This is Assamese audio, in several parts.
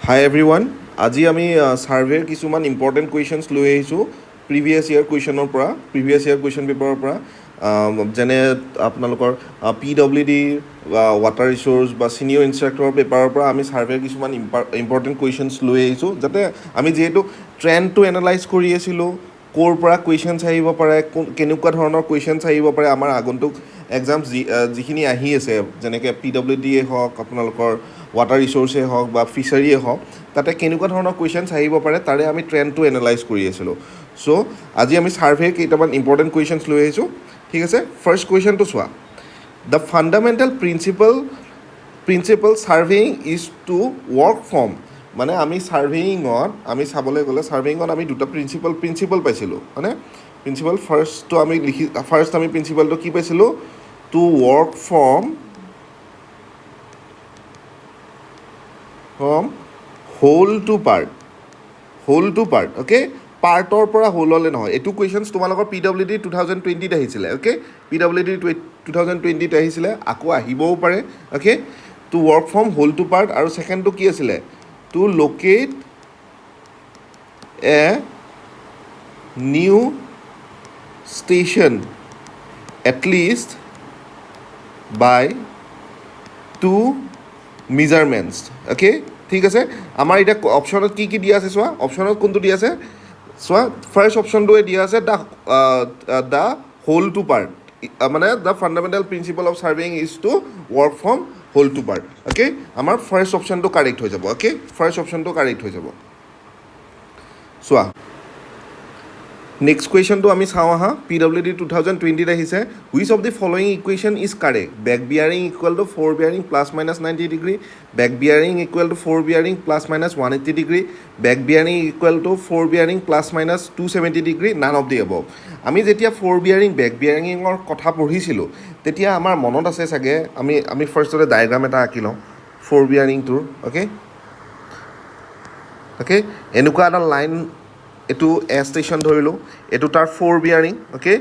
Hi everyone. আজি আমি সাৰ্ভেৰ কিছুমান ইম্পৰ্টেণ্ট কুৱেশ্যনছ লৈ আহিছোঁ প্ৰিভিয়াছ ইয়াৰ কুৱেশ্যনৰ পৰা প্ৰিভিয়াছ ইয়াৰ কুৱেশ্যন পেপাৰৰ পৰা যেনে আপোনালোকৰ PWD ৱাটাৰ ৰিচোৰ্চ বা ছিনিয়ৰ ইনষ্ট্ৰাক্টৰৰ পেপাৰৰ পৰা আমি সাৰ্ভেৰ কিছুমান ইম্পৰ্টেণ্ট কুৱেশ্যনছ লৈ আহিছোঁ যাতে আমি যিহেতু ট্ৰেণ্ডটো এনালাইজ কৰি আছিলোঁ ক'ৰ পৰা কুৱেশ্যনছ আহিব পাৰে কেনেকুৱা ধৰণৰ কুৱেশ্যনছ আহিব পাৰে আমাৰ আগন্তুক এক্সাম যিখিনি আহি আছে যেনেকৈ PWD হওক আপোনালোকৰ ৱাটাৰ ৰিচোৰ্চেই হওক বা ফিচাৰীয়ে হওক তাতে কেনেকুৱা ধৰণৰ কুৱেশ্যনছ আহিব পাৰে তাৰে আমি ট্ৰেণ্ডটো এনালাইজ কৰি আছিলোঁ চ' আজি আমি সাৰ্ভেৰ কেইটামান ইম্পৰ্টেণ্ট কুৱেশ্যনছ লৈ আহিছোঁ ঠিক আছে ফাৰ্ষ্ট কুৱেশ্যনটো চোৱা the fundamental principle surveying is to work from মানে আমি ছাৰ্ভেয়িঙত আমি চাবলৈ গ'লে ছাৰ্ভেয়িঙত আমি দুটা প্ৰিন্সিপল পাইছিলোঁ হয়নে প্ৰিন্সিপল ফাৰ্ষ্ট আমি প্ৰিন্সিপলটো কি পাইছিলোঁ to work from whole to part okay পাৰ্টৰ পৰা হোললৈ নহয় এইটো কুৱেশ্যনছ তোমালোকৰ PWD 2020 আহিছিলে অ'কে PWD 2020 আহিছিলে আকৌ আহিবও পাৰে okay to work from whole to part আৰু ছেকেণ্ডটো কি আছিলে to locate a new station at least by two measurements okay ঠিক আছে আমাৰ এতিয়া অপশ্যনত কি দিয়া আছে চোৱা অপশ্যনত কোনটো দিয়া আছে চোৱা ফাৰ্ষ্ট অপশ্যনটোৱে দিয়া আছে দ্য হোল টু পাৰ্ট মানে the fundamental principle of surveying is to work from whole to part okay আমাৰ ফাৰ্ষ্ট অপশ্যনটো কাৰেক্ট হৈ যাব অ'কে ফাৰ্ষ্ট অপশ্যনটো কাৰেক্ট হৈ যাব চোৱা নেক্সট কুৱেশ্যনটো আমি চাওঁ আহা PWD 2020 আহিছে which of the following equation is correct back bearing equal to fore bearing plus minus 90 degree back bearing equal to fore bearing plus minus 180 degree back bearing equal to fore bearing plus minus 270 degree none of the above আমি যেতিয়া ফ'ৰ বিয়াৰিং বেক বিয়াৰিঙৰ কথা পঢ়িছিলোঁ তেতিয়া আমাৰ মনত আছে চাগে আমি ফাৰ্ষ্টতে ডায়েগ্ৰাম এটা আঁকি লওঁ ফ'ৰ বিয়াৰিংটোৰ অ'কে এনেকুৱা এটা লাইন এইটো এ ষ্টেশ্যন ধৰিলোঁ এইটো তাৰ ফ'ৰ বিয়াৰিং অ'কে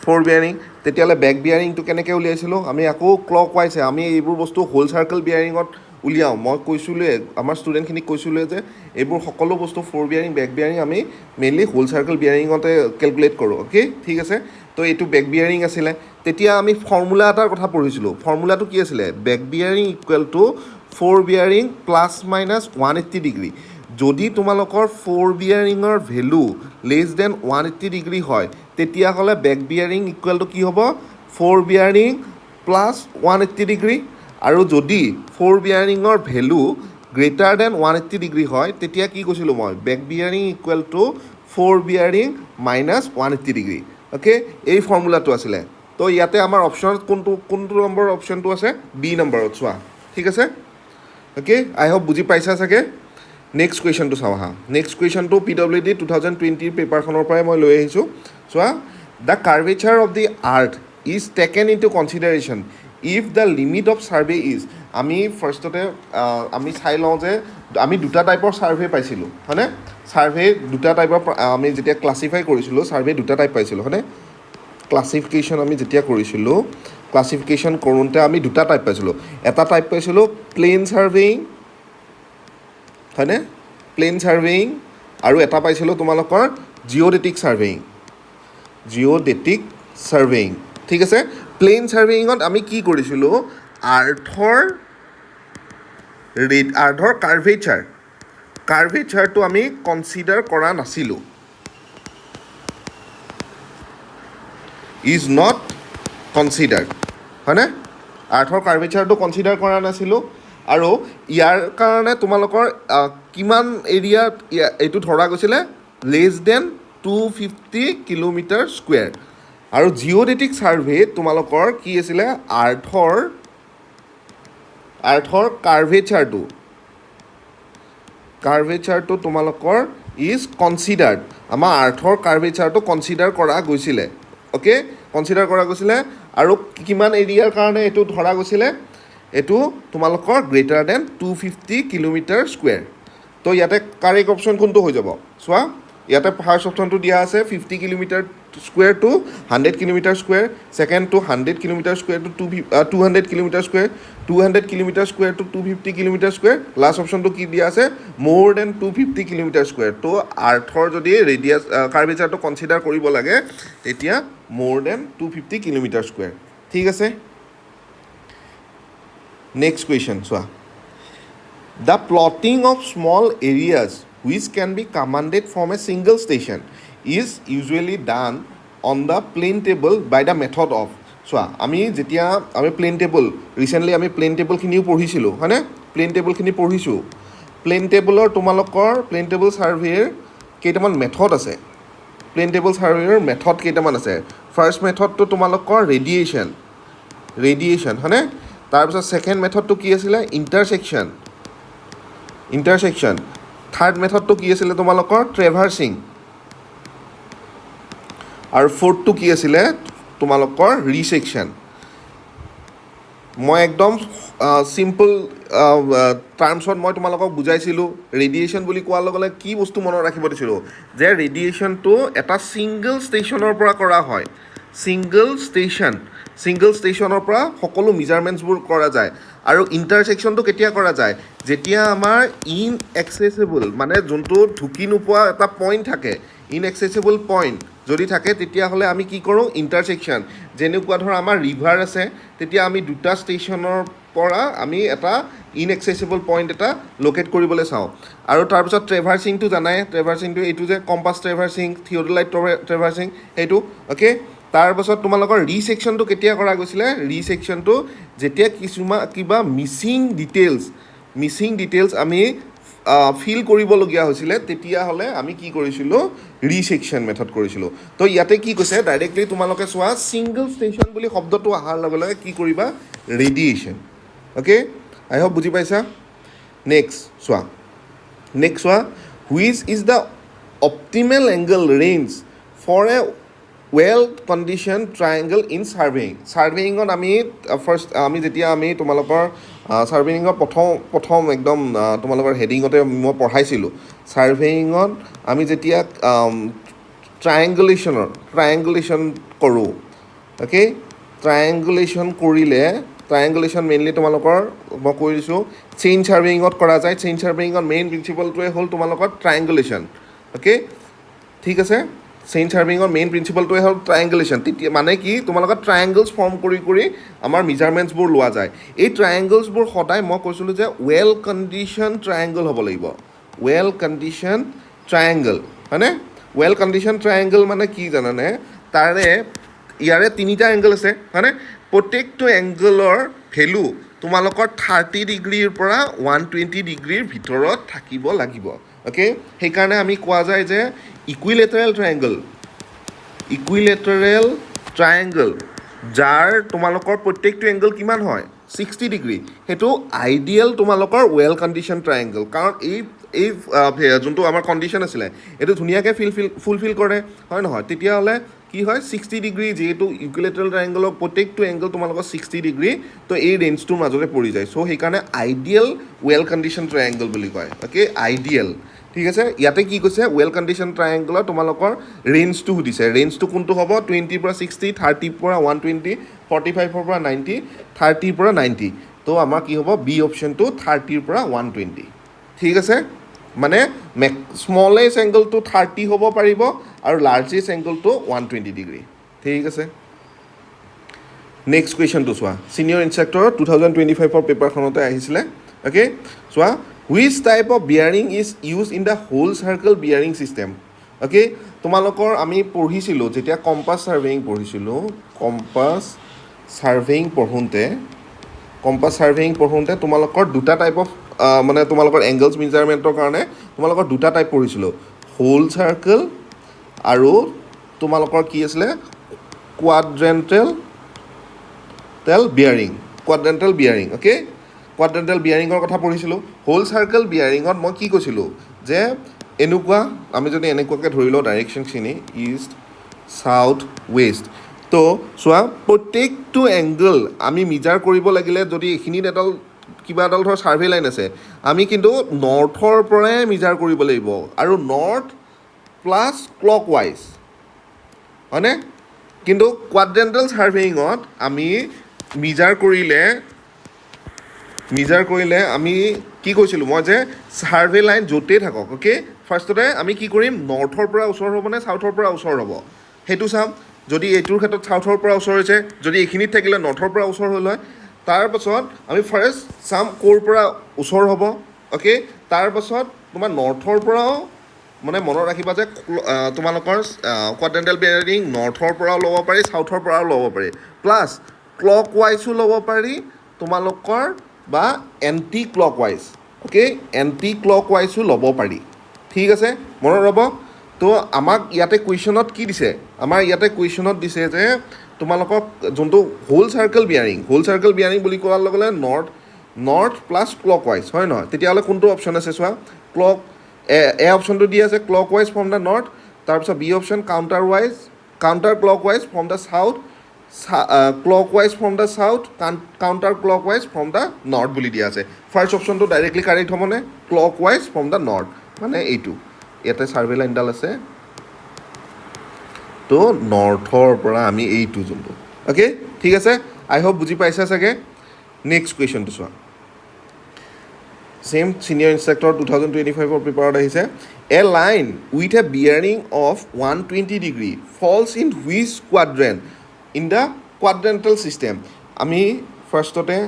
ফ'ৰ বিয়াৰিং তেতিয়াহ'লে বেক বিয়াৰিংটো কেনেকৈ উলিয়াইছিলোঁ আমি আকৌ ক্লক ৱাইছে আমি এইবোৰ বস্তু হোল চাৰ্কেল বিয়াৰিঙত উলিয়াওঁ মই কৈছোঁলোৱে আমাৰ ষ্টুডেণ্টখিনিক কৈছোঁলোৱে যে এইবোৰ সকলো বস্তু ফ'ৰ বিয়াৰিং বেক বিয়াৰিং আমি মেইনলি হোল চাৰ্কেল বিয়াৰিঙতে কেলকুলেট কৰোঁ অ'কে ঠিক আছে তো এইটো বেক বিয়াৰিং আছিলে তেতিয়া আমি ফৰ্মুলা এটাৰ কথা পঢ়িছিলোঁ ফৰ্মুলাটো কি আছিলে back bearing equal to fore bearing plus minus 180 degree যদি তোমালোকৰ ফ'ৰ বিয়াৰিঙৰ ভেলু লেছ দেন 180 ডিগ্ৰী হয় তেতিয়াহ'লে বেক বিয়াৰিং ইকুৱেল টু কি হ'ব ফ'ৰ বিয়াৰিং প্লাছ 180 ডিগ্ৰী আৰু যদি ফ'ৰ বিয়াৰিঙৰ ভেলু গ্ৰেটাৰ দেন 180 ডিগ্ৰী হয় তেতিয়া কি কৈছিলোঁ মই back bearing equal to fore bearing minus 180 degree okay এই ফৰ্মুলাটো আছিলে তো ইয়াতে আমাৰ অপশ্যনত কোনটো নম্বৰ অপশ্যনটো আছে বি নম্বৰত চোৱা ঠিক আছে অ'কে আই হোপ বুজি পাইছা চাগে নেক্সট কুৱেশ্যনটো চাওঁ আহা নেক্সট কুৱেশ্যনটো PWD 2020 পেপাৰখনৰ পৰাই মই লৈ আহিছোঁ চোৱা the curvature of the earth is taken into consideration if the limit of survey is আমি ফাৰ্ষ্টতে আমি চাই লওঁ যে আমি দুটা টাইপৰ ছাৰ্ভে পাইছিলোঁ হয়নে ছাৰ্ভে দুটা টাইপৰ আমি যেতিয়া ক্লাছিফাই কৰিছিলোঁ ছাৰ্ভে দুটা টাইপ পাইছিলোঁ হয়নে ক্লাছিফিকেশ্যন আমি যেতিয়া কৰিছিলোঁ ক্লাছিফিকেশ্যন কৰোঁতে আমি দুটা টাইপ পাইছিলোঁ এটা টাইপ পাইছিলোঁ প্লেইন ছাৰ্ভেয়িং হয়নে প্লেইন ছাৰ্ভেয়িং আৰু এটা পাইছিলোঁ তোমালোকৰ জিঅ'ডেটিক ছাৰ্ভেয়িং ঠিক আছে প্লেইন ছাৰ্ভেয়িঙত আমি কি কৰিছিলোঁ আৰ্থৰ কাৰ্ভেচাৰটো আমি কনচিডাৰ কৰা নাছিলোঁ ইজ নট কনচিডাৰ্ড হয়নে আৰ্থৰ কাৰ্ভেচাৰটো কনচিডাৰ কৰা নাছিলোঁ আৰু ইয়াৰ কাৰণে তোমালোকৰ কিমান এৰিয়াত এইটো ধৰা গৈছিলে লেছ দেন 250 কিলোমিটাৰ স্কুৱেৰ আৰু জিঅ'ডেটিক ছাৰ্ভেত তোমালোকৰ কি আছিলে আৰ্থৰ কাৰ্ভেচাৰটো তোমালোকৰ ইজ কনচিডাৰ্ড আমাৰ আৰ্থৰ কাৰ্ভেচাৰটো কনচিডাৰ কৰা গৈছিলে অ'কে কনচিডাৰ কৰা গৈছিলে আৰু কিমান এৰিয়াৰ কাৰণে এইটো ধৰা গৈছিলে এইটো তোমালোকৰ গ্ৰেটাৰ দেন 250 কিলোমিটাৰ স্কুৱেৰ তো ইয়াতে কাৰেক্ট অপশ্যন কোনটো হৈ যাব চোৱা ইয়াতে ফাৰ্ষ্ট অপশ্যনটো দিয়া আছে 50 kilometre square to 100 kilometre square, second to 100 kilometre square to 200 kilometre square, 200 kilometre square to 250 kilometre square, last অপশ্যনটো কি দিয়া আছে মোৰ দেন 250 কিলোমিটাৰ স্কুৱেৰ। তো আৰ্থৰ যদি ৰেডিয়াছ কাৰ্ভেচাৰটো কনচিডাৰ কৰিব লাগে তেতিয়া মোৰ দেন 250 কিলোমিটাৰ স্কুৱেৰ। ঠিক আছে, নেক্সট কুৱেশ্যন চোৱা। The plotting of small areas which can be commanded from a single station is usually done on the plane table by the method of চোৱা আমি যেতিয়া আমি প্লেন টেবল ৰিচেণ্টলি আমি প্লেন টেবলখিনিও পঢ়িছিলোঁ হয়নে, প্লেন টেবলখিনি পঢ়িছোঁ। প্লেন টেবলৰ তোমালোকৰ প্লেন টেবল ছাৰ্ভেৰ কেইটামান মেথড আছে, প্লেন টেবল ছাৰ্ভেৰ মেথড কেইটামান আছে। ফাৰ্ষ্ট মেথডটো তোমালোকৰ ৰেডিয়েশ্যন হয়নে, তাৰপিছত ছেকেণ্ড মেথডটো কি আছিলে ইণ্টাৰছেকশ্যন, থাৰ্ড মেথডটো কি আছিলে তোমালোকৰ ট্ৰেভাৰ্চিং, আৰু ফ'ৰ্থটো কি আছিলে তোমালোকৰ ৰিছেকশ্যন। মই একদম চিম্পল টাৰ্মছত মই তোমালোকক বুজাইছিলোঁ। ৰেডিয়েশ্যন বুলি কোৱাৰ লগে লগে কি বস্তু মনত ৰাখিব দিছিলোঁ যে ৰেডিয়েশ্যনটো এটা ছিংগল ষ্টেচনৰ পৰা কৰা হয়, ছিংগল ষ্টেচনৰ পৰা সকলো মেজাৰমেণ্টছবোৰ কৰা যায়। আৰু ইণ্টাৰছেকশ্যনটো কেতিয়া কৰা যায় যেতিয়া আমাৰ ইনএক্সেচিবল মানে যোনটো ঢুকি নোপোৱা এটা পইণ্ট থাকে, ইনএক্সেচিবল পইণ্ট যদি থাকে তেতিয়াহ'লে আমি কি কৰোঁ ইণ্টাৰছেকশ্যন। যেনেকুৱা ধৰ আমাৰ ৰিভাৰ আছে তেতিয়া আমি দুটা ষ্টেচনৰ পৰা আমি এটা ইনএক্সেচিবল পইণ্ট এটা লোকেট কৰিবলৈ চাওঁ। আৰু তাৰপিছত ট্ৰেভাৰ্চিংটো জানাই, ট্ৰেভাৰ্চিংটো এইটো যে কম্পাছ ট্ৰেভাৰ্চিং, থিয়ডলাইট ট্ৰেভাৰ্চিং সেইটো অ'কে। তাৰপাছত তোমালোকৰ ৰিছেকশ্যনটো কেতিয়া কৰা গৈছিলে, ৰিছেকশ্যনটো যেতিয়া কিবা মিচিং ডিটেইলছ আমি ফিল কৰিবলগীয়া হৈছিলে তেতিয়াহ'লে আমি কি কৰিছিলোঁ ৰিছেকশ্যন মেথড কৰিছিলোঁ। তো ইয়াতে কি কৈছে ডাইৰেক্টলি তোমালোকে চোৱা ছিংগল ষ্টেচন বুলি শব্দটো অহাৰ লগে লগে কি কৰিবা ৰেডিয়েশ্যন। অ'কে, আই হোপ বুজি পাইছা। নেক্সট চোৱা which is the optimal angle range for a well condition triangle in ছাৰ্ভেয়িঙত আমি যেতিয়া তোমালোকৰ ছাৰ্ভেয়িঙৰ প্ৰথম একদম তোমালোকৰ হেডিঙতে মই পঢ়াইছিলোঁ। ছাৰ্ভেয়িঙত আমি যেতিয়া ট্ৰায়েংগুলেশ্যন কৰোঁ অ'কে, ট্ৰায়েংগুলেশ্যন মেইনলি তোমালোকৰ মই কৈ দিছোঁ চেইন ছাৰ্ভেয়িঙত কৰা যায়। চেইন ছাৰ্ভেয়িঙত মেইন প্ৰিন্সিপলটোৱে হ'ল তোমালোকৰ ট্ৰায়েংগুলেশ্যন অ'কে, ঠিক আছে। চেইন ছাৰ্ভেয়িঙৰ মেইন প্ৰিন্সিপলটোৱে হ'ল ট্ৰায়েংগুলেশ্যন। তেতিয়া মানে কি তোমালোকৰ ট্ৰায়েংগলছ ফৰ্ম কৰি আমাৰ মেজাৰমেণ্টছবোৰ লোৱা যায়। এই ট্ৰায়েংগলছবোৰ সদায় মই কৈছিলোঁ যে ৱেল কণ্ডিশ্যন ট্ৰায়েংগল হ'ব লাগিব, ৱেল কণ্ডিশ্যন ট্ৰায়েংগল হয়নে। ৱেল কণ্ডিশ্যন ট্ৰায়েংগল মানে কি জানানে, ইয়াৰে তিনিটা এংগল আছে হয়নে, প্ৰত্যেকটো এংগলৰ ভেলু তোমালোকৰ 30 ডিগ্ৰীৰ পৰা 120 ডিগ্ৰীৰ ভিতৰত থাকিব লাগিব অ'কে। সেইকাৰণে আমি কোৱা যায় যে ইকুইলেটাৰেল ট্ৰায়েংগল যাৰ তোমালোকৰ প্ৰত্যেকটো এংগল কিমান হয় 60 ডিগ্ৰী, সেইটো আইডিয়েল তোমালোকৰ ৱেল কণ্ডিশ্যন ট্ৰায়েংগল। কাৰণ এই যোনটো আমাৰ কণ্ডিশ্যন আছিলে এইটো ধুনীয়াকৈ ফুলফিল কৰে হয় নহয়। তেতিয়াহ'লে কি হয় 60 ডিগ্ৰী, যিহেতু ইকুইলেটাৰেল ট্ৰায়েংগলৰ প্ৰত্যেকটো এংগল তোমালোকৰ 60 ডিগ্ৰী, তো এই ৰেঞ্জটোৰ মাজতে পৰি যায়। চ' সেইকাৰণে আইডিয়েল ৱেল কণ্ডিশ্যন ট্ৰায়েংগল বুলি কয় অ'কে, আইডিয়েল। ঠিক আছে, ইয়াতে কি কৈছে ৱেল কণ্ডিশ্যন ট্ৰায়েংগলৰ তোমালোকৰ ৰেঞ্জটো সুধিছে। ৰেঞ্জটো কোনটো হ'ব 20 পৰা 60, 30 পৰা 120, 45 পৰা 90, 30 পৰা 90। তো আমাৰ কি হ'ব বি অপশ্যনটো 30 পৰা 120। ঠিক আছে, মানে স্মলেষ্ট এংগলটো 30 হ'ব পাৰিব আৰু লাৰ্জেষ্ট এংগলটো 120 ডিগ্ৰী। ঠিক আছে, নেক্সট কুৱেশ্যনটো চোৱা। ছিনিয়ৰ ইনষ্ট্ৰাক্টৰ 2025 পেপাৰখনতে আহিছিলে অ'কে। চোৱা which type of bearing is use in the whole circle bearing system okay. তোমালোকৰ আমি পঢ়িছিলোঁ যেতিয়া কম্পাছ ছাৰ্ভেয়িং পঢ়োঁতে তোমালোকৰ দুটা টাইপ অফ মানে তোমালোকৰ এংগলছ মেজাৰমেণ্টৰ কাৰণে তোমালোকৰ দুটা টাইপ পঢ়িছিলোঁ, হোল চাৰ্কেল আৰু তোমালোকৰ কি আছিলে কোৱাড্ৰেণ্টেল বিয়াৰিং অ'কে। কোৱাড্ৰেণ্টেল বিয়াৰিঙৰ কথা পঢ়িছিলোঁ। হোল চাৰ্কেল বিয়াৰিঙত মই কি কৈছিলোঁ যে এনেকুৱা আমি যদি এনেকুৱাকৈ ধৰি লওঁ ডাইৰেকশ্যনখিনি ইষ্ট চাউথ ৱেষ্ট, তো চোৱা প্ৰত্যেকটো এংগল আমি মেজাৰ কৰিব লাগিলে যদি এইখিনিত কিবা এডাল ধৰ ছাৰ্ভে লাইন আছে আমি কিন্তু নৰ্থৰ পৰাই মেজাৰ কৰিব লাগিব। আৰু নৰ্থ প্লাছ ক্লকৱাইজ হয়নে কিন্তু কোৱাড্ৰেণ্টেল ছাৰ্ভেয়িঙত আমি মিজাৰ কৰিলে আমি কি কৈছিলোঁ মই যে ছাৰ্ভে লাইন য'তেই থাকক অ'কে ফাৰ্ষ্টতে আমি কি কৰিম নৰ্থৰ পৰা ওচৰ হ'ব নে ছাউথৰ পৰা ওচৰ হ'ব সেইটো চাম যদি এইটোৰ ক্ষেত্ৰত ছাউথৰ পৰা ওচৰ হৈছে যদি এইখিনিত থাকিলে নৰ্থৰ পৰা ওচৰ হ'ল হয় তাৰপাছত আমি ফাৰ্ষ্ট চাম ক'ৰ পৰা ওচৰ হ'ব অ'কে তাৰপাছত তোমাৰ নৰ্থৰ পৰাও মানে মনত ৰাখিবা যে তোমালোকৰ কোৱাড্ৰেণ্টেল বিয়াৰিং নৰ্থৰ পৰাও ল'ব পাৰি ছাউথৰ পৰাও ল'ব পাৰি প্লাছ ক্লক ৱাইজো ল'ব পাৰি তোমালোকৰ বা anti clockwise okay anti clock ৱাইজো ল'ব পাৰি ঠিক আছে মনত ৰ'ব তো আমাক ইয়াতে কুৱেশ্যনত কি দিছে আমাৰ ইয়াতে কুৱেশ্যনত দিছে যে তোমালোকক যোনটো হোল চাৰ্কেল বিয়াৰিং বুলি কোৱাৰ লগে লগে নৰ্থ প্লাছ ক্লক ৱাইজ হয় নহয় তেতিয়াহ'লে কোনটো অপশ্যন আছে চোৱা ক্লক এ অপশ্যনটো দি আছে clockwise from the north তাৰপিছত B option counter clockwise from the south clockwise from the south counter clockwise from the north বুলি দিয়া আছে ফাৰ্ষ্ট অপশ্যনটো ডাইৰেক্টলি কাৰেক্ট হ'বনে clockwise from the north মানে এইটো ইয়াতে ছাৰ্ভে লাইনডাল আছে তো নৰ্থৰ পৰা আমি এইটো যোনটো অ'কে ঠিক আছে আই হোপ বুজি পাইছা চাগে নেক্সট কুৱেশ্যনটো চোৱা চেম ছিনিয়ৰ ইনষ্ট্ৰাক্টৰ 2025 পেপাৰত আহিছে a line with a bearing of 120 degree falls in which quadrant in the quadrantal system আমি ফাৰ্ষ্টতে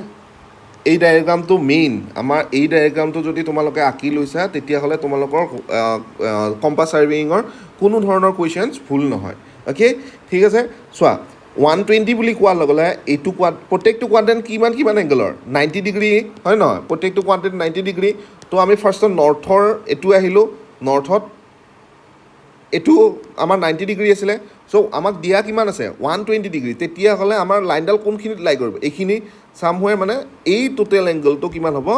এই ডায়েগ্ৰামটো মেইন আমাৰ এই ডায়েগ্ৰামটো যদি তোমালোকে আঁকি লৈছা তেতিয়াহ'লে তোমালোকৰ কম্পাছ ছাৰ্ভেয়িঙৰ কোনো ধৰণৰ কুৱেশ্যনছ ভুল নহয় অ'কে ঠিক আছে চোৱা 120 বুলি কোৱাৰ লগে লগে এইটো প্ৰত্যেকটো কোৱাড্ৰেণ্ট কিমান এংগেলৰ 90 ডিগ্ৰী হয় নহয় প্ৰত্যেকটো কোৱাড্ৰেণ্ট 90 ডিগ্ৰী তো আমি ফাৰ্ষ্টত নৰ্থৰ এইটো আহিলোঁ নৰ্থত এইটো আমাৰ 90 ডিগ্ৰী আছিলে চ' আমাক দিয়া কিমান আছে 120 ডিগ্ৰী তেতিয়াহ'লে আমাৰ লাইনডাল কোনখিনিত লাই কৰিব এইখিনি চামহুৱে মানে এই টোটেল এংগলটো কিমান হ'ব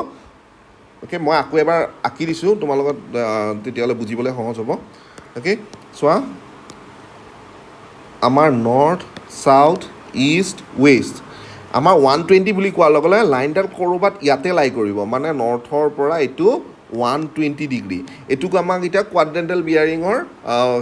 অ'কে মই আকৌ এবাৰ আঁকি দিছোঁ তোমালোকত তেতিয়াহ'লে বুজিবলৈ সহজ হ'ব অ'কে চোৱা আমাৰ নৰ্থ চাউথ ইষ্ট ৱেষ্ট আমাৰ 120 বুলি কোৱাৰ লগে লগে লাইনডাল ক'ৰবাত ইয়াতে লাই কৰিব মানে নৰ্থৰ পৰা এইটো 120 ডিগ্ৰী এইটোক আমাক এতিয়া কোৱাড্ৰেণ্টেল বিয়াৰিঙৰ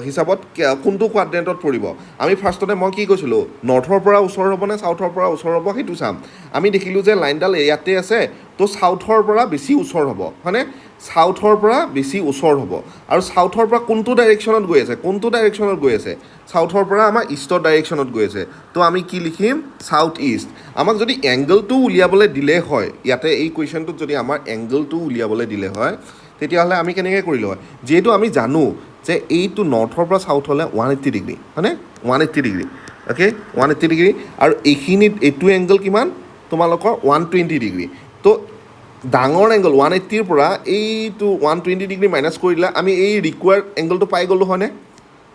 হিচাপত কোনটো কোৱাড্ৰেণ্টত পৰিব আমি ফাৰ্ষ্টতে মই কি কৈছিলোঁ নৰ্থৰ পৰা ওচৰ হ'ব নে ছাউথৰ পৰা ওচৰ হ'ব সেইটো চাম আমি দেখিলোঁ যে লাইনডাল ইয়াতে আছে তো ছাউথৰ পৰা বেছি ওচৰ হ'ব হয়নে ছাউথৰ পৰা বেছি ওচৰ হ'ব আৰু ছাউথৰ পৰা কোনটো ডাইৰেকশ্যনত গৈ আছে ছাউথৰ পৰা আমাৰ ইষ্টৰ ডাইৰেকশ্যনত গৈ আছে তো আমি কি লিখিম ছাউথ ইষ্ট আমাক যদি এংগলটো উলিয়াবলৈ দিলে হয় ইয়াতে এই কুৱেশ্যনটোত যদি আমাৰ এংগলটো উলিয়াবলৈ দিলে হয় তেতিয়াহ'লে আমি কেনেকৈ কৰিলোঁ হয় যিহেতু আমি জানো যে এইটো নৰ্থৰ পৰা ছাউথ হ'লে 180 ডিগ্ৰী হয়নে 180 ডিগ্ৰী অ'কে 180 ডিগ্ৰী আৰু এইখিনিত এইটো এংগল কিমান তোমালোকৰ 120 ডিগ্ৰী তো ডাঙৰ এংগল 180ৰ পৰা এইটো 120 ডিগ্ৰী মাইনাছ কৰিলে আমি এই ৰিকুৱাৰ্ড এংগলটো পাই গ'লোঁ হয়নে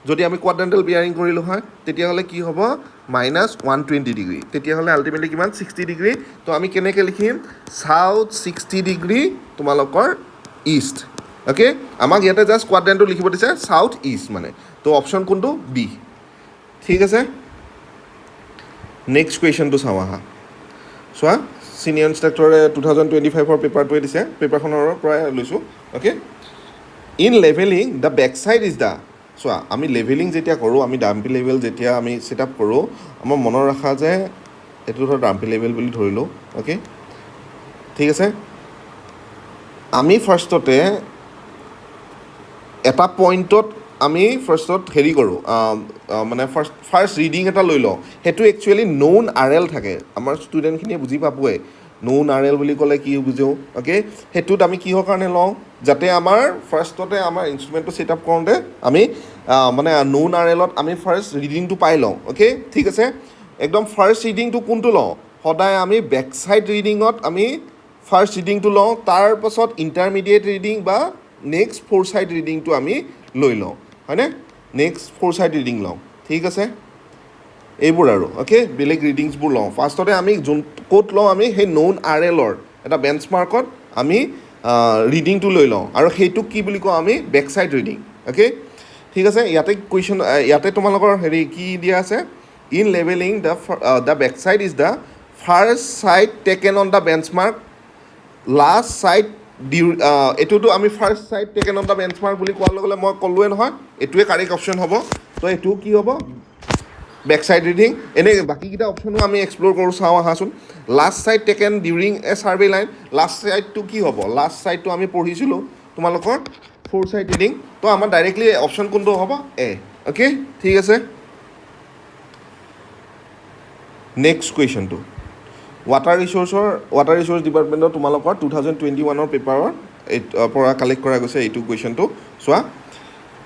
যদি আমি কোৱাড্ৰেণ্টেল বিয়াৰিং কৰিলোঁ হয় তেতিয়াহ'লে কি হ'ব -120 ডিগ্ৰী তেতিয়াহ'লে আল্টিমেটলি কিমান 60 ডিগ্ৰী তো আমি কেনেকৈ লিখিম চাউথ 60 ডিগ্ৰী তোমালোকৰ ইষ্ট অ'কে আমাক ইয়াতে জাষ্ট কোৱাড্ৰেণ্টটো লিখিব দিছে চাউথ ইষ্ট মানে তো অপশ্যন কোনটো বি ঠিক আছে নেক্সট কুৱেশ্যনটো চাওঁ আহা চোৱা ছিনিয়ৰ ইনষ্ট্ৰাক্টৰে 2025 পেপাৰটোৱে দিছে পেপাৰখনৰ পৰাই লৈছোঁ okay in levelling the back sight is the চোৱা আমি লেভেলিং যেতিয়া কৰোঁ আমি ডাম্পি লেভেল যেতিয়া আমি ছেট আপ কৰোঁ আমাৰ মনত ৰাখা যে এইটো ধৰ ডাম্পি লেভেল বুলি ধৰিলোঁ অ'কে ঠিক আছে আমি ফাৰ্ষ্টতে এটা পইণ্টত আমি ফাৰ্ষ্টত হেৰি কৰোঁ মানে ফাৰ্ষ্ট ৰিডিং এটা লৈ লওঁ সেইটো একচুৱেলি ন'ন RL থাকে আমাৰ ষ্টুডেণ্টখিনিয়ে বুজি পাবই ন'ন RL বুলি ক'লে কি বুজো অ'কে সেইটোত আমি কিহৰ কাৰণে লওঁ যাতে আমাৰ ফাৰ্ষ্টতে আমাৰ ইনষ্ট্ৰুমেণ্টটো ছেট আপ কৰোঁতে আমি মানে ন'ন RLত আমি ফাৰ্ষ্ট ৰিডিংটো পাই লওঁ অ'কে ঠিক আছে একদম ফাৰ্ষ্ট ৰিডিংটো কোনটো লওঁ সদায় আমি বেক ছাইড ৰিডিঙত আমি ফাৰ্ষ্ট ৰিডিংটো লওঁ তাৰপাছত ইণ্টাৰমিডিয়েট ৰিডিং বা নেক্সট ফ'ৰ ছাইড ৰিডিংটো আমি লৈ লওঁ হয়নে নেক্সট ফ'ৰ ছাইড ৰিডিং লওঁ ঠিক আছে এইবোৰ আৰু অ'কে বেলেগ ৰিডিংছবোৰ লওঁ ফাৰ্ষ্টতে আমি যোন ক'ত লওঁ আমি সেই ন'ন RLৰ এটা বেঞ্চমাৰ্কত আমি ৰিডিংটো লৈ লওঁ আৰু সেইটোক কি বুলি কওঁ আমি বেক ছাইড ৰিডিং অ'কে ঠিক আছে ইয়াতে কুৱেশ্যন ইয়াতে তোমালোকৰ হেৰি কি দিয়া আছে in levelling the back sight is the first sight taken on the benchmark last sight এইটোতো আমি first sight taken on the benchmark বুলি কোৱাৰ লগে লগে মই ক'লোৱে নহয় এইটোৱে কাৰেক্ট অপশ্যন হ'ব তো এইটো কি হ'ব বেক চাইড ৰিডিং এনেই বাকীকেইটা অপশ্যনো আমি এক্সপ্ল'ৰ কৰোঁ চাওঁ আহাচোন লাষ্ট চাইড টেকেন ডিউৰিং এ ছাৰ্ভে লাইন লাষ্ট চাইডটো কি হ'ব লাষ্ট চাইডটো আমি পঢ়িছিলোঁ তোমালোকৰ ফ'ৰ চাইড ৰিডিং তো আমাৰ ডাইৰেক্টলি অপশ্যন কোনটো হ'ব এ অ'কে ঠিক আছে নেক্সট কুৱেশ্যনটো ৱাটাৰ ৰিচোৰ্চ ডিপাৰ্টমেণ্টৰ তোমালোকৰ 2021 পেপাৰৰ পৰা কালেক্ট কৰা গৈছে এইটো কুৱেশ্যনটো চোৱা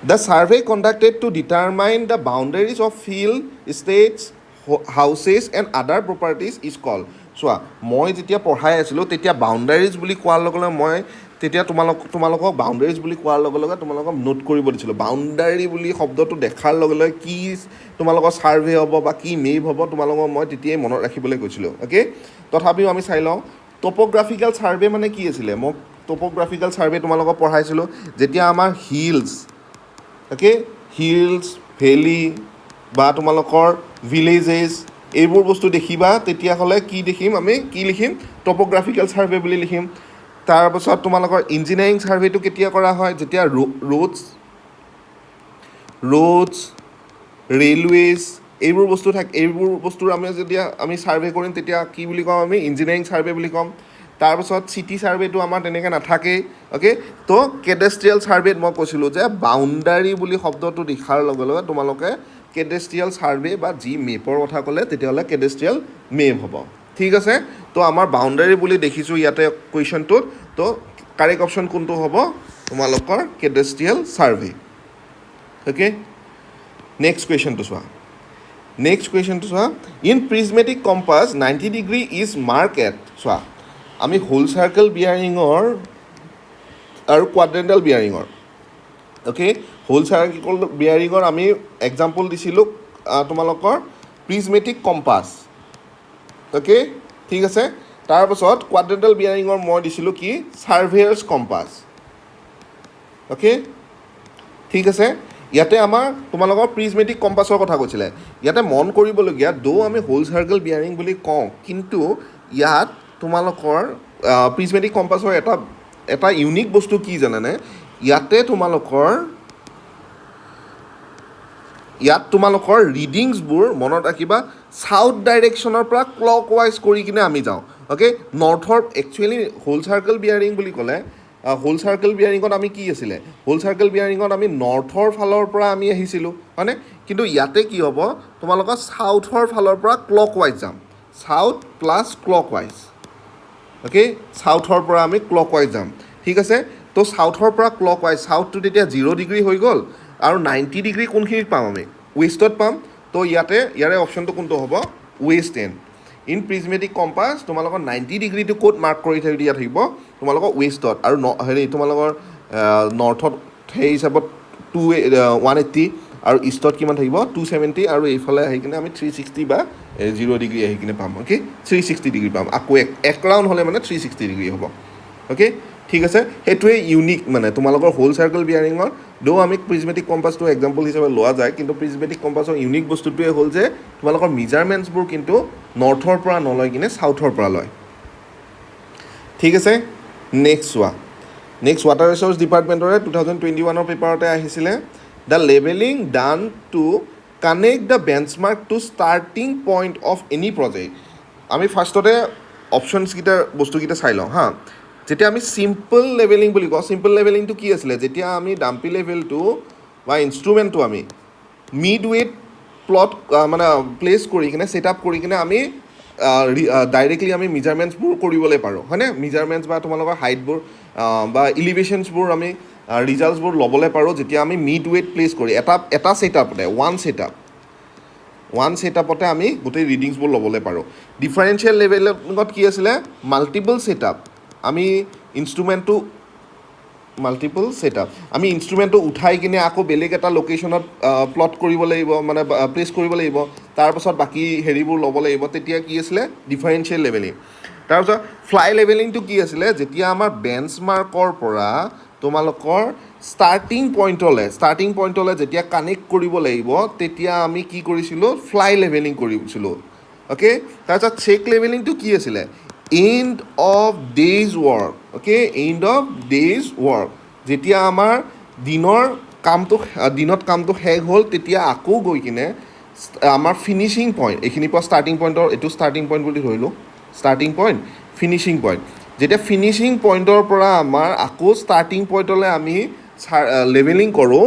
the survey conducted to determine the boundaries of field states houses and other properties is call চোৱা মই যেতিয়া পঢ়াই আছিলোঁ তেতিয়া বাউণ্ডাৰীজ বুলি কোৱাৰ লগে লগে মই তেতিয়া তোমালোকক বাউণ্ডাৰীজ বুলি কোৱাৰ লগে লগে তোমালোকক নোট কৰিব দিছিলোঁ বাউণ্ডাৰী বুলি শব্দটো দেখাৰ লগে লগে কি তোমালোকৰ ছাৰ্ভে হ'ব বা কি মেপ হ'ব তোমালোকক মই তেতিয়াই মনত ৰাখিবলৈ কৈছিলোঁ অ'কে তথাপিও আমি চাই লওঁ টপ'গ্ৰাফিকেল ছাৰ্ভে মানে কি আছিলে মই টপ'গ্ৰাফিকেল ছাৰ্ভে তোমালোকক পঢ়াইছিলোঁ যেতিয়া আমাৰ অ'কে হিলছ ভেলি বা তোমালোকৰ ভিলেজেছ এইবোৰ বস্তু দেখিবা তেতিয়াহ'লে কি দেখিম আমি কি লিখিম টপ'গ্ৰাফিকেল ছাৰ্ভে বুলি লিখিম তাৰপাছত তোমালোকৰ ইঞ্জিনিয়াৰিং ছাৰ্ভেটো কেতিয়া কৰা হয় যেতিয়া ৰোডছ ৰেলৱেজ এইবোৰ বস্তুৰ আমি যেতিয়া আমি ছাৰ্ভে কৰিম তেতিয়া কি বুলি ক'ম আমি ইঞ্জিনিয়াৰিং ছাৰ্ভে বুলি ক'ম তাৰপাছত চিটি ছাৰ্ভেটো আমাৰ তেনেকৈ নাথাকেই অ'কে তো কেডেষ্ট্ৰিয়েল ছাৰ্ভেত মই কৈছিলোঁ যে বাউণ্ডাৰী বুলি শব্দটো দেখাৰ লগে লগে তোমালোকে কেডেষ্ট্ৰিয়েল ছাৰ্ভে বা যি মেপৰ কথা ক'লে তেতিয়াহ'লে কেডেষ্ট্ৰিয়েল মেপ হ'ব ঠিক আছে তো আমাৰ বাউণ্ডাৰী বুলি দেখিছোঁ ইয়াতে কুৱেশ্যনটোত তো কাৰেক্ট অপশ্যন কোনটো হ'ব তোমালোকৰ কেডেষ্ট্ৰিয়েল ছাৰ্ভে অ'কে নেক্সট কুৱেশ্যনটো চোৱা in prismatic compass 90 degree is mark at চোৱা আমি হোল চাৰ্কেল বিয়াৰিঙৰ আৰু কোৱাড্ৰেণ্টেল বিয়াৰিঙৰ অ'কে হোল চাৰ্কেল বিয়াৰিঙৰ আমি এক্সাম্পল দিছিলোঁ তোমালোকৰ প্ৰিজমেটিক কম্পাছ অ'কে ঠিক আছে তাৰপাছত কোৱাড্ৰেণ্টেল বিয়াৰিঙৰ মই দিছিলোঁ কি ছাৰ্ভেয়াৰ্ছ কম্পাছ অ'কে ঠিক আছে ইয়াতে আমাৰ তোমালোকৰ প্ৰিজমেটিক কম্পাছৰ কথা কৈছিলে ইয়াতে মন কৰিবলগীয়া আমি হোল চাৰ্কেল বিয়াৰিং বুলি কওঁ কিন্তু ইয়াত তোমালোকৰ প্ৰিজমেটিক কম্পাছৰ এটা ইউনিক বস্তু কি জানানে ইয়াত তোমালোকৰ ৰিডিংছবোৰ মনত ৰাখিবা চাউথ ডাইৰেকশ্যনৰ পৰা ক্লক ৱাইজ কৰি কিনে আমি যাওঁ অ'কে নৰ্থৰ একচুৱেলি হোল চাৰ্কেল বিয়াৰিং বুলি ক'লে হোল চাৰ্কেল বিয়াৰিঙত আমি কি আছিলে হোল চাৰ্কেল বিয়াৰিঙত আমি নৰ্থৰ ফালৰ পৰা আমি আহিছিলোঁ হয়নে কিন্তু ইয়াতে কি হ'ব তোমালোকৰ চাউথৰ ফালৰ পৰা ক্লক ৱাইজ যাম south plus clockwise okay চাউথৰ পৰা আমি ক্লক ৱাইজ যাম ঠিক আছে তো চাউথৰ পৰা ক্লক ৱাইজ চাউথটো তেতিয়া 0 ডিগ্ৰী হৈ গ'ল আৰু 90 ডিগ্ৰী কোনখিনিত পাম আমি ৱেষ্টত পাম তো ইয়াৰে অপশ্যনটো কোনটো হ'ব west and in prismatic compass তোমালোকৰ 90 ডিগ্ৰীটো ক'ত মাৰ্ক কৰি দিয়া থাকিব তোমালোকৰ ৱেষ্টত আৰু তোমালোকৰ নৰ্থত সেই হিচাপত 180 আৰু ইষ্টত কিমান থাকিব 270 আৰু এইফালে আহি কিনে আমি 360 বা 0 ডিগ্ৰী আহি কিনে পাম অ'কে 360 ডিগ্ৰী পাম আকৌ এক ৰাউণ্ড হ'লে মানে 360 ডিগ্ৰী হ'ব অ'কে ঠিক আছে সেইটোৱে ইউনিক মানে তোমালোকৰ হোল চাৰ্কেল বিয়াৰিঙৰ আমি প্ৰিজমেটিক কম্পাছটো এক্সাম্পল হিচাপে লোৱা যায় কিন্তু প্ৰিজমেটিক কম্পাছৰ ইউনিক বস্তুটোৱে হ'ল যে তোমালোকৰ মেজাৰমেণ্টছবোৰ কিন্তু নৰ্থৰ পৰা নলয় কিনে চাউথৰ পৰা লয় ঠিক আছে নেক্সট ৱাটাৰ ৰিচোৰ্চ ডিপাৰ্টমেণ্টৰে 2021 পেপাৰতে আহিছিলে the levelling done to connect the benchmark to starting point of any project আমি ফাৰ্ষ্টতে বস্তুকেইটা চাই লওঁ হা যেতিয়া আমি চিম্পল লেভেলিং বুলি কওঁ চিম্পল লেভেলিংটো কি আছিলে যেতিয়া আমি ডাম্পি লেভেলটো বা ইনষ্ট্ৰুমেণ্টটো আমি মিড ৱেট প্লট মানে প্লেচ কৰি কিনে ছেট আপ কৰি কিনে আমি ডাইৰেক্টলি আমি মেজাৰমেণ্টছবোৰ কৰিবলৈ পাৰোঁ হয়নে মেজাৰমেণ্টছ বা তোমালোকৰ হাইটবোৰ বা ইলিভেশ্যনছবোৰ আমি ৰিজাল্টছবোৰ ল'বলৈ পাৰোঁ যেতিয়া আমি মিড ৱেট প্লেচ কৰি এটা ছেটআপতে ওৱান ছেটআপতে আমি গোটেই ৰিডিংছবোৰ ল'বলৈ পাৰোঁ ডিফাৰেঞ্চিয়েল লেভেলিঙত কি আছিলে মাল্টিপল ছেটআপ আমি ইনষ্ট্ৰুমেণ্টটো উঠাই কিনে আকৌ বেলেগ এটা লোকেশ্যনত প্লট কৰিব লাগিব মানে প্লেচ কৰিব লাগিব তাৰপাছত বাকী হেৰিবোৰ ল'ব লাগিব তেতিয়া কি আছিলে ডিফাৰেঞ্চিয়েল লেভেলিং তাৰপিছত ফ্লাই লেভেলিংটো কি আছিলে যেতিয়া আমাৰ বেঞ্চমাৰ্কৰ পৰা তোমালোকৰ ষ্টাৰ্টিং পইণ্টলৈ যেতিয়া কানেক্ট কৰিব লাগিব তেতিয়া আমি কি কৰিছিলোঁ ফ্লাই লেভেলিং কৰিছিলোঁ অ'কে তাৰপিছত চেক লেভেলিংটো কি আছিলে and of days work okay and of days work যেতিয়া আমাৰ দিনত কামটো শেষ হ'ল তেতিয়া আকৌ গৈ কিনে আমাৰ ফিনিচিং পইণ্ট এইখিনিৰ পৰা ষ্টাৰ্টিং পইণ্টৰ এইটো ষ্টাৰ্টিং পইণ্ট বুলি ধৰিলোঁ ষ্টাৰ্টিং পইণ্ট ফিনিচিং পইণ্ট যেতিয়া ফিনিচিং পইণ্টৰ পৰা আমাৰ আকৌ ষ্টাৰ্টিং পইণ্টলৈ আমি লেভেলিং কৰোঁ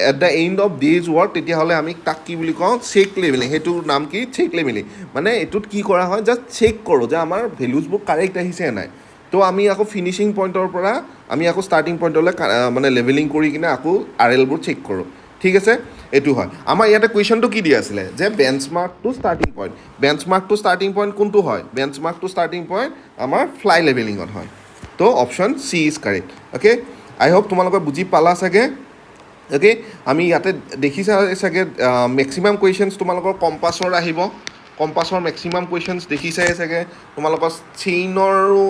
at the and of days work তেতিয়াহ'লে আমি তাক কি বুলি কওঁ চেক লেভেলিং সেইটোৰ নাম কি চেক লেভেলিং মানে এইটোত কি কৰা হয় জাষ্ট চেক কৰোঁ যে আমাৰ ভেলুজবোৰ কাৰেক্ট আহিছে নাই তো আমি আকৌ ফিনিচিং পইণ্টৰ পৰা আমি আকৌ ষ্টাৰ্টিং পইণ্টলৈ মানে লেভেলিং কৰি কিনে আকৌ আৰ এলবোৰ চেক কৰোঁ ঠিক আছে এইটো হয় আমাৰ ইয়াতে কুৱেশ্যনটো কি দিয়া আছিলে যে বেঞ্চমাৰ্ক টু ষ্টাৰ্টিং পইণ্ট কোনটো হয় বেঞ্চমাৰ্ক টু ষ্টাৰ্টিং পইণ্ট আমাৰ ফ্লাই লেভেলিঙত হয় তো option C is correct okay I hope তোমালোকে বুজি পালা চাগে অ'কে আমি ইয়াতে দেখিছা চাগে মেক্সিমাম কুৱেশ্যনছ তোমালোকৰ কম্পাছৰ আহিব কম্পাছৰ মেক্সিমাম কুৱেশ্যনছ দেখিছাই চাগে তোমালোকৰ চেইনৰো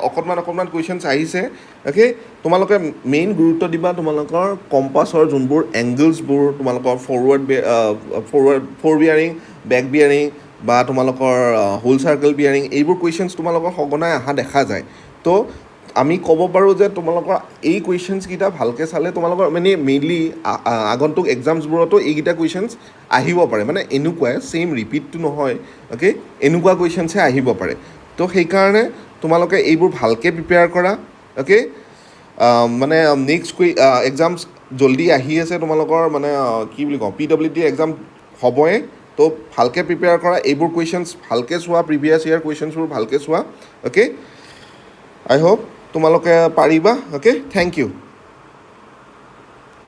অকণমান কুৱেশ্যনছ আহিছে অ'কে তোমালোকে মেইন গুৰুত্ব দিবা তোমালোকৰ কম্পাছৰ যোনবোৰ এংগলছবোৰ তোমালোকৰ ফৰ বিয়াৰিং বেক বিয়াৰিং বা তোমালোকৰ হোল চাৰ্কেল বিয়াৰিং এইবোৰ কুৱেশ্যনছ তোমালোকৰ সঘনাই অহা দেখা যায় তো আমি ক'ব পাৰোঁ যে তোমালোকৰ এই কুৱেশ্যনছকেইটা ভালকৈ চালে তোমালোকৰ মানে মেইনলি আগন্তুক এক্সামছবোৰতো এইকেইটা কুৱেশ্যনছ আহিব পাৰে মানে এনেকুৱাই ছেইম ৰিপিটটো নহয় অ'কে এনেকুৱা কুৱেশ্যনছহে আহিব পাৰে তো সেইকাৰণে তোমালোকে এইবোৰ ভালকৈ প্ৰিপেয়াৰ কৰা অ'কে মানে নেক্সট এক্সামছ জল্দি আহি আছে তোমালোকৰ মানে কি বুলি কওঁ PWD এক্সাম হ'বই তো ভালকৈ প্ৰিপেয়াৰ কৰা এইবোৰ কুৱেশ্যনছ ভালকৈ চোৱা প্ৰিভিয়াছ ইয়াৰ কুৱেশ্যনছবোৰ ভালকৈ চোৱা অ'কে আই হোপ তোমালোকে পাৰিবা অ'কে থেংক ইউ